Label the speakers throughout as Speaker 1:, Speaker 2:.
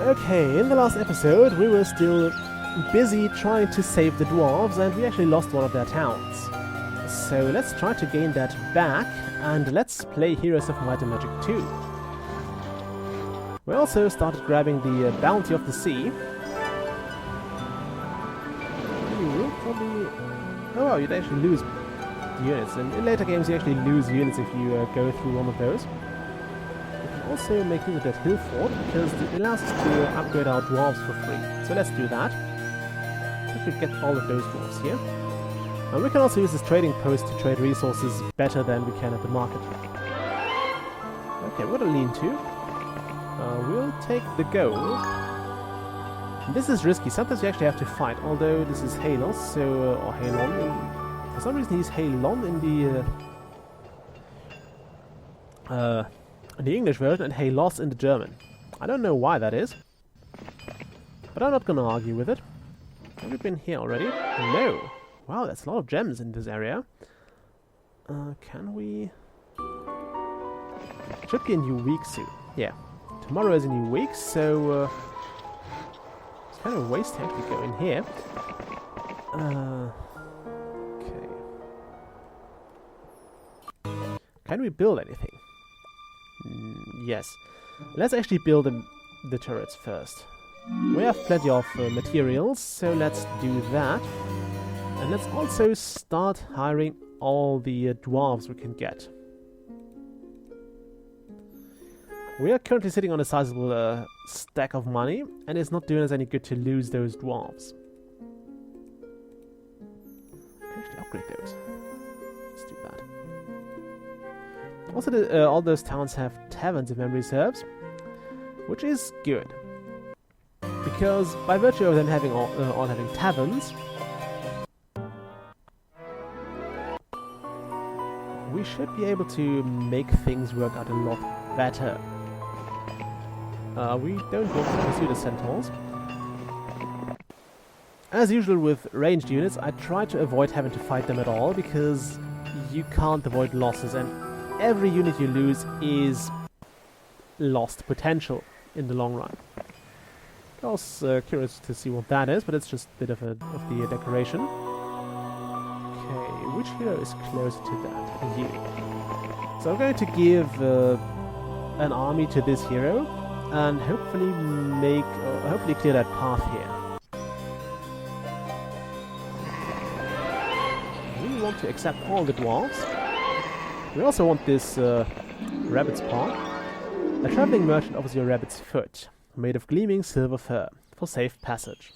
Speaker 1: Okay, in the last episode we were still busy trying to save the dwarves and we actually lost one of their towns. So let's try to gain that back and let's play Heroes of Might and Magic 2. We also started grabbing the Bounty of the Sea. You will probably... Oh wow, you'd actually lose units. In later games you actually lose units if you go through one of those. Also make use of that hill fort because it allows us to upgrade our dwarves for free. So let's do that. We should get all of those dwarves here. And we can also use this trading post to trade resources better than we can at the market. Okay, what do we lean to? We'll take the gold. This is risky. Sometimes you actually have to fight, although this is Halos, so or Halon. For some reason he's Halon in the English version and Halos in the German. I don't know why that is, but I'm not gonna argue with it. Have we been here already? No. Wow, that's a lot of gems in this area. Can we? Should be a new week soon. Yeah, tomorrow is a new week, so it's kind of a waste to actually go in here. Okay. Can we build anything? Yes. Let's actually build the turrets first. We have plenty of materials, so let's do that. And let's also start hiring all the dwarves we can get. We are currently sitting on a sizable stack of money, and it's not doing us any good to lose those dwarves. I can actually upgrade those. Let's do that. Also, all those towns have taverns, if memory serves, which is good. Because by virtue of them having all having taverns, we should be able to make things work out a lot better. We don't want to pursue the centaurs. As usual with ranged units, I try to avoid having to fight them at all, because you can't avoid losses, and every unit you lose is lost potential in the long run. I was curious to see what that is, but it's just a bit of the decoration. Okay, which hero is closer to that? You. So I'm going to give an army to this hero, and hopefully clear that path here. We want to accept all the dwarves. We also want this rabbit's paw. A traveling merchant offers you a rabbit's foot, made of gleaming silver fur, for safe passage.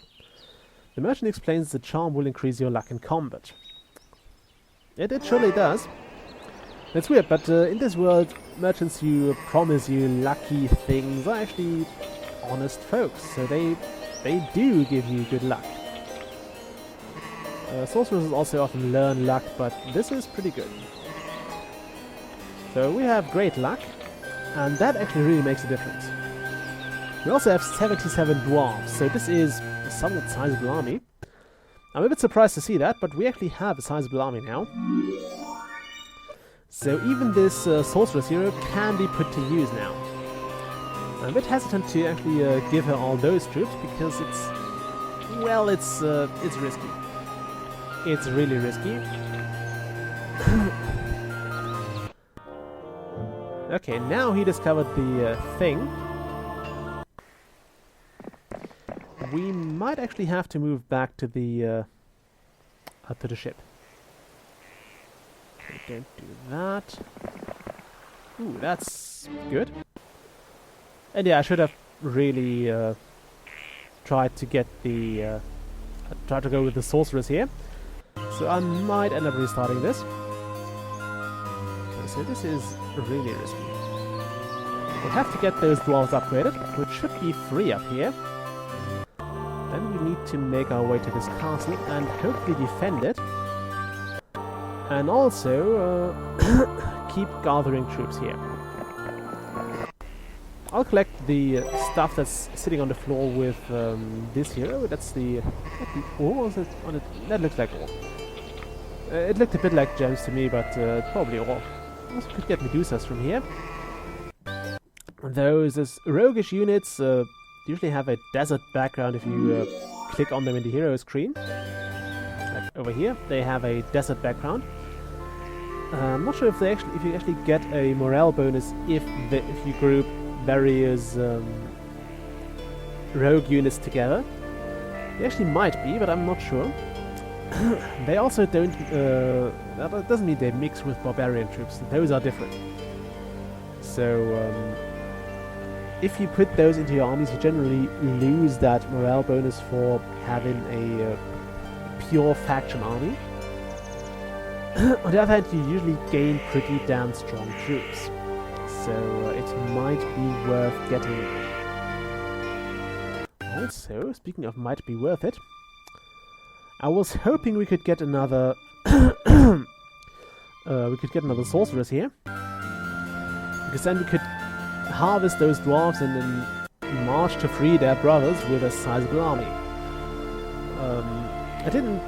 Speaker 1: The merchant explains the charm will increase your luck in combat. It surely does. It's weird, but in this world, merchants who promise you lucky things are actually honest folks, so they do give you good luck. Sorcerers also often learn luck, but this is pretty good. So we have great luck, and that actually really makes a difference. We also have 77 dwarves, so this is a somewhat sizable army. I'm a bit surprised to see that, but we actually have a sizable army now. So even this sorceress hero can be put to use now. I'm a bit hesitant to actually give her all those troops, because it's risky. It's really risky. Okay, now he discovered the thing. We might actually have to move back to the ship. Okay, don't do that. Ooh, that's good. And yeah, I should have really tried to get the tried to go with the sorceress here. So I might end up restarting this. Okay, so this is really risky. We'll have to get those dwarves upgraded, which should be free up here. Then we need to make our way to this castle and hopefully defend it. And also keep gathering troops here. I'll collect the stuff that's sitting on the floor with this hero. That's the ore. Is it on it? That looks like ore. It looked a bit like gems to me, but probably ore. Also could get Medusas from here. Those roguish units usually have a desert background if you click on them in the hero screen. Like over here, they have a desert background. I'm not sure if you actually get a morale bonus if you group various rogue units together. They actually might be, but I'm not sure. They also don't. That doesn't mean they mix with barbarian troops. Those are different. So if you put those into your armies, you generally lose that morale bonus for having a pure faction army. On the other hand, you usually gain pretty damn strong troops. So it might be worth getting. Also, speaking of might be worth it, I was hoping we could get another sorceress here, because then we could harvest those dwarves and then march to free their brothers with a sizable army. I didn't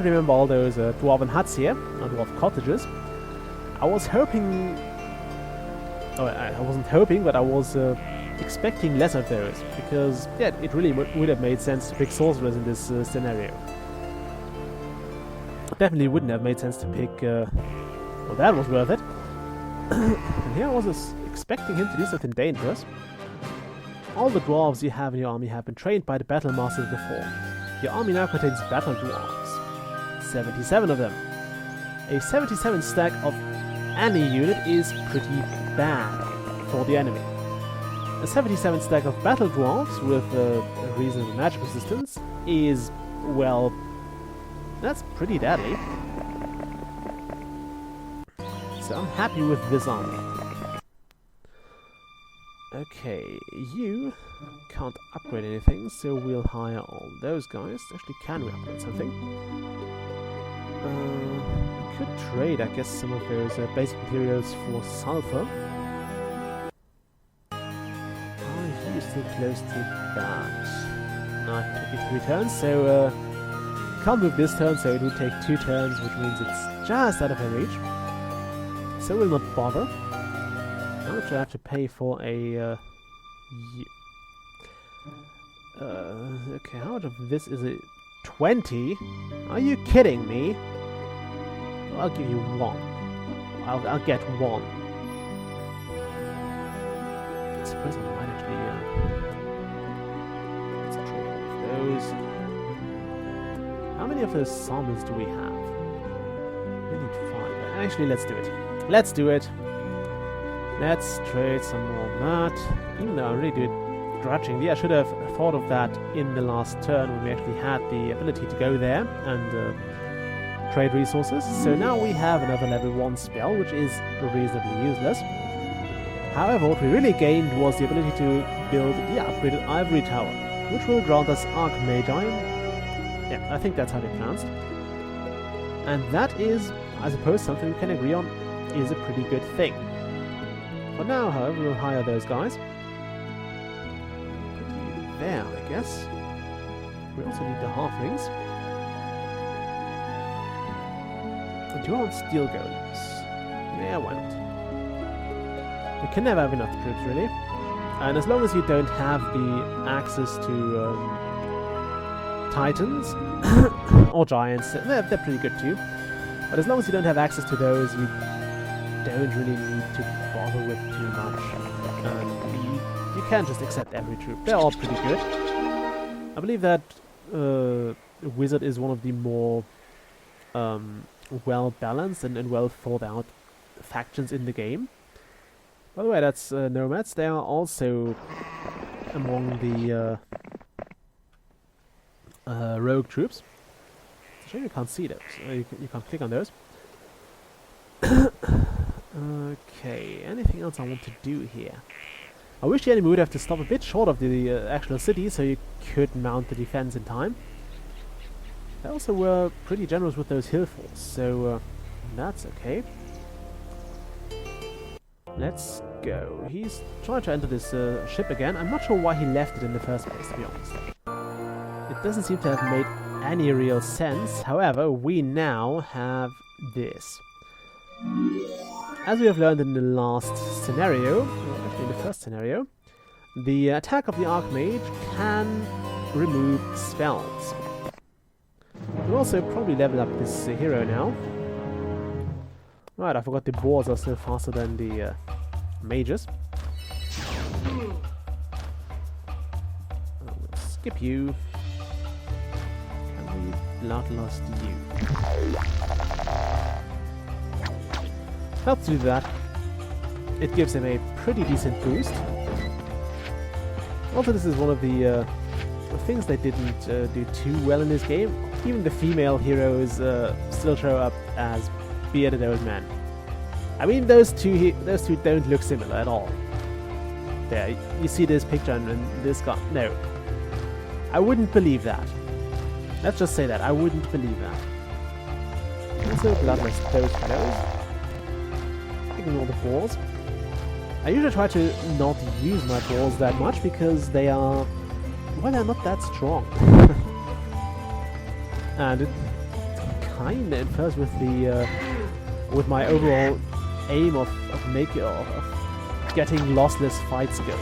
Speaker 1: remember all those dwarven huts here, or dwarf cottages. I was hoping. Oh, I wasn't hoping, but I was expecting less of those, because yeah, it really would have made sense to pick sorcerers in this scenario. Definitely wouldn't have made sense to pick. Well, that was worth it. And here I was expecting him to do something dangerous. All the dwarves you have in your army have been trained by the battle masters before. Your army now contains battle dwarves. 77 of them. A 77 stack of any unit is pretty bad for the enemy. A 77 stack of battle dwarves with a reasonable magic resistance is, well, that's pretty deadly. So I'm happy with this army. Okay, you can't upgrade anything, so we'll hire all those guys. Actually, can we upgrade something? We could trade, I guess, some of those basic materials for sulfur. Are you still close to that? No, it took you 3 turns, so can't move this turn, so it would take 2 turns, which means it's just out of her reach. So we'll not bother. How much do I have to pay for a okay, how much of this is it? 20? Are you kidding me? Well, I'll give you 1. I'll get 1. I suppose I might actually let's trade one of those. How many of those summons do we have? We need 5. Actually, let's do it. Let's do it. Let's trade some more of that. Even though I really do it grudgingly, I should have thought of that in the last turn when we actually had the ability to go there and trade resources. So now we have another level 1 spell, which is reasonably useless. However, what we really gained was the ability to build the upgraded Ivory Tower, which will grant us Archmage. Yeah, I think that's how they're pronounced. And that is, I suppose, something we can agree on is a pretty good thing. For now, however, we'll hire those guys. Put you there, I guess. We also need the halflings. And you want steel golems? Yeah, why not? We can never have enough troops, really. And as long as you don't have the access to titans or giants, they're pretty good too. But as long as you don't have access to those, you don't really need to bother with too much. And you can just accept every troop. They're all pretty good. I believe that Wizard is one of the more well-balanced and well-thought-out factions in the game. By the way, that's Nomads. They are also among the rogue troops. It's a shame you can't see those. You can't click on those. Okay, anything else I want to do here? I wish the enemy would have to stop a bit short of the actual city so you could mount the defense in time. They also were pretty generous with those hill forts, so that's okay. Let's go. He's trying to enter this ship again. I'm not sure why he left it in the first place, to be honest. It doesn't seem to have made any real sense. However, we now have this. As we have learned in the last scenario, or actually in the first scenario, The attack of the Archmage can remove spells. We'll also probably level up this hero now. Right, I forgot the boars are still faster than the mages. We'll skip you. And we bloodlust you. Helps do that. It gives him a pretty decent boost. Also, this is one of the things they didn't do too well in this game. Even the female heroes still show up as bearded old men. I mean, those two don't look similar at all. There, you see this picture and this guy. No, I wouldn't believe that. Let's just say that I wouldn't believe that. Also, bloodlust those fellows. Ignore the balls. I usually try to not use my balls that much because they are, well, they're not that strong. And it kind of infers with the with my overall aim of getting lossless fights going.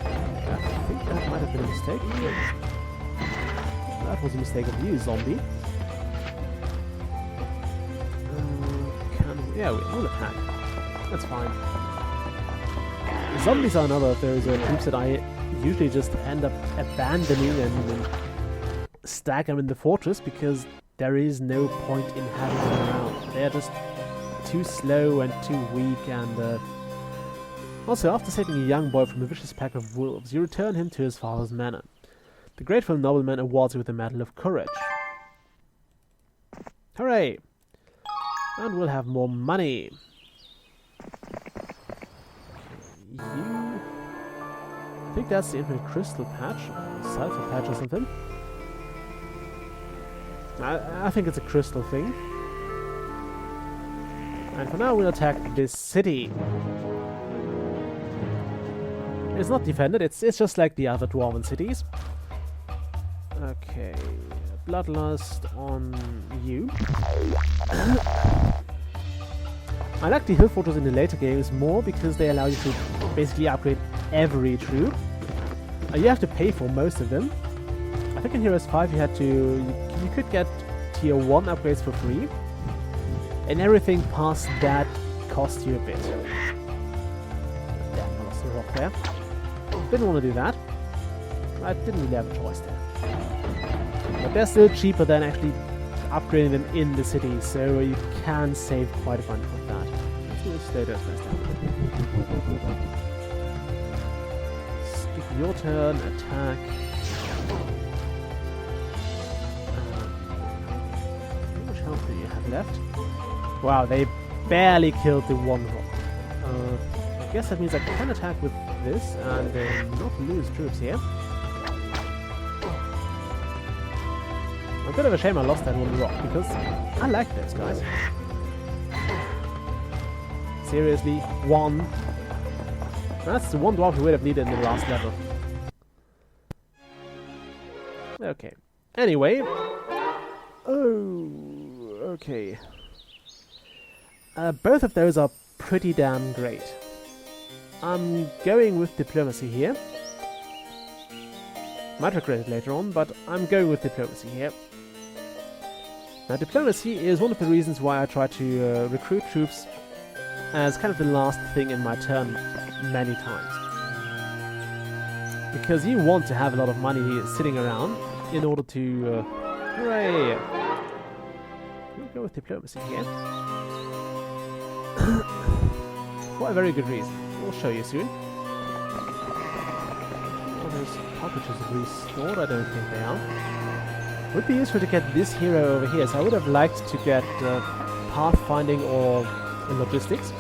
Speaker 1: I think that might have been a mistake. That was a mistake of you, zombie. Yeah, we will attack. That's fine. Zombies are another of those troops that I usually just end up abandoning and stack them in the fortress because there is no point in having them around. They are just too slow and too weak, and also, after saving a young boy from a vicious pack of wolves, you return him to his father's manor. The grateful nobleman awards you with the Medal of Courage. Hooray! And we'll have more money. You... I think that's the infinite crystal patch, sulfur patch or something. I think it's a crystal thing. And for now we'll attack this city. It's not defended, it's just like the other dwarven cities. Okay, bloodlust on you. I like the hill fortress in the later games more because they allow you to basically upgrade every troop. You have to pay for most of them. I think in Heroes 5 you could get tier 1 upgrades for free, and everything past that cost you a bit. Damn, I lost the rock there. Didn't want to do that. I didn't really have a choice there. But they're still cheaper than actually upgrading them in the city, so you can save quite a bunch with that. Let's do a slow dose first time. Skip your turn, attack. How much health do you have left? Wow, they barely killed the one rock. I guess that means I can attack with this and not lose troops here. A bit of a shame I lost that one rock, because I like those guys. Seriously, one. That's the one dwarf we would have needed in the last level. Okay. Anyway. Oh, okay. Both of those are pretty damn great. I'm going with diplomacy here. Might regret it later on, but I'm going with diplomacy here. Now, diplomacy is one of the reasons why I try to recruit troops as kind of the last thing in my turn many times. Because you want to have a lot of money sitting around in order to... hooray! We'll go with diplomacy here. For a very good reason. We'll show you soon. Are those cartridges restored? I don't think they are. Would be useful to get this hero over here, so I would have liked to get pathfinding or logistics,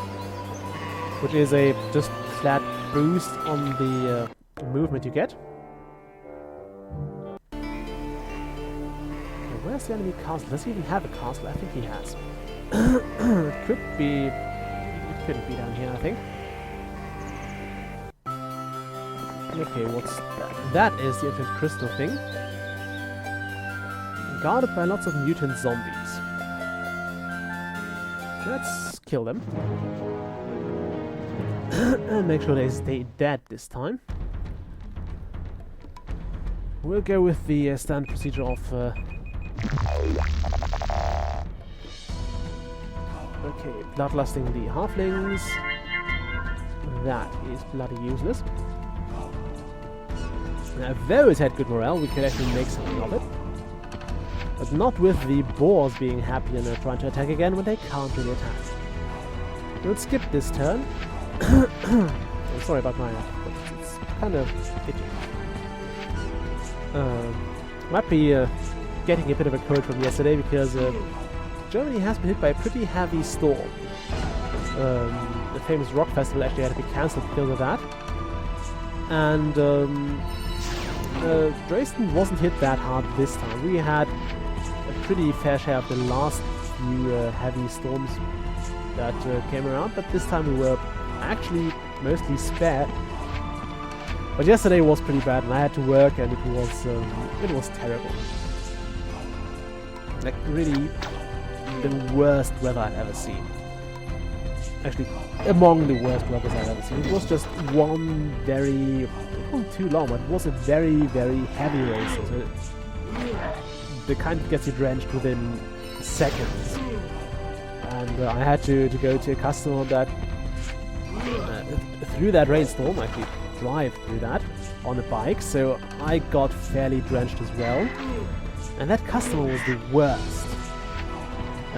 Speaker 1: which is a just flat boost on the movement you get. Okay, where's the enemy castle? Does he even have a castle? I think he has. It could be... It couldn't be down here, I think. Okay, what's that? That is the infinite crystal thing. Guarded by lots of mutant zombies. Let's kill them. And make sure they stay dead this time. We'll go with the standard procedure of... okay, bloodlusting the halflings. That is bloody useless. Now, if those had good morale, we could actually make something of it. But not with the boars being happy and trying to attack again when they can't really attack. We'll skip this turn. I'm sorry about my but it's kind of itchy. Might be getting a bit of a cold from yesterday because Germany has been hit by a pretty heavy storm. The famous rock festival actually had to be cancelled because of that. And Dresden wasn't hit that hard this time. We had a pretty fair share of the last few heavy storms that came around, but this time we were actually mostly spared. But yesterday was pretty bad, and I had to work, and it was terrible. Like really, the worst weather I've ever seen. Actually, among the worst weathers I've ever seen. It was just one very, it wasn't too long, but it was a very, very heavy rain. So the kind that gets you drenched within seconds. And I had to go to a customer that through that rainstorm, I could drive through that on a bike, so I got fairly drenched as well. And that customer was the worst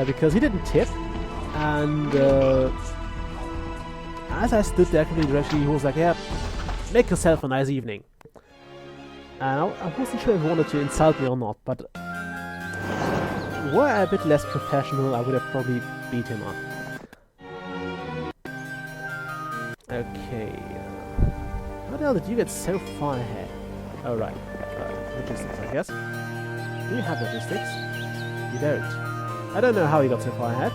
Speaker 1: because he didn't tip, and as I stood there completely drenched, he was like, "Yeah, make yourself a nice evening." And I wasn't sure if he wanted to insult me or not, but were I a bit less professional, I would have probably beat him up. Okay. How the hell did you get so far ahead? Oh, right. Logistics, I guess. Do you have logistics? You don't. I don't know how you got so far ahead.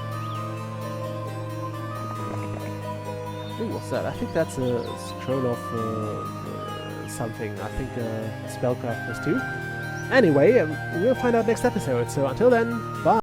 Speaker 1: Ooh, what's that? I think that's a scroll of something. I think spellcraft +2. Anyway, we'll find out next episode. So until then, bye!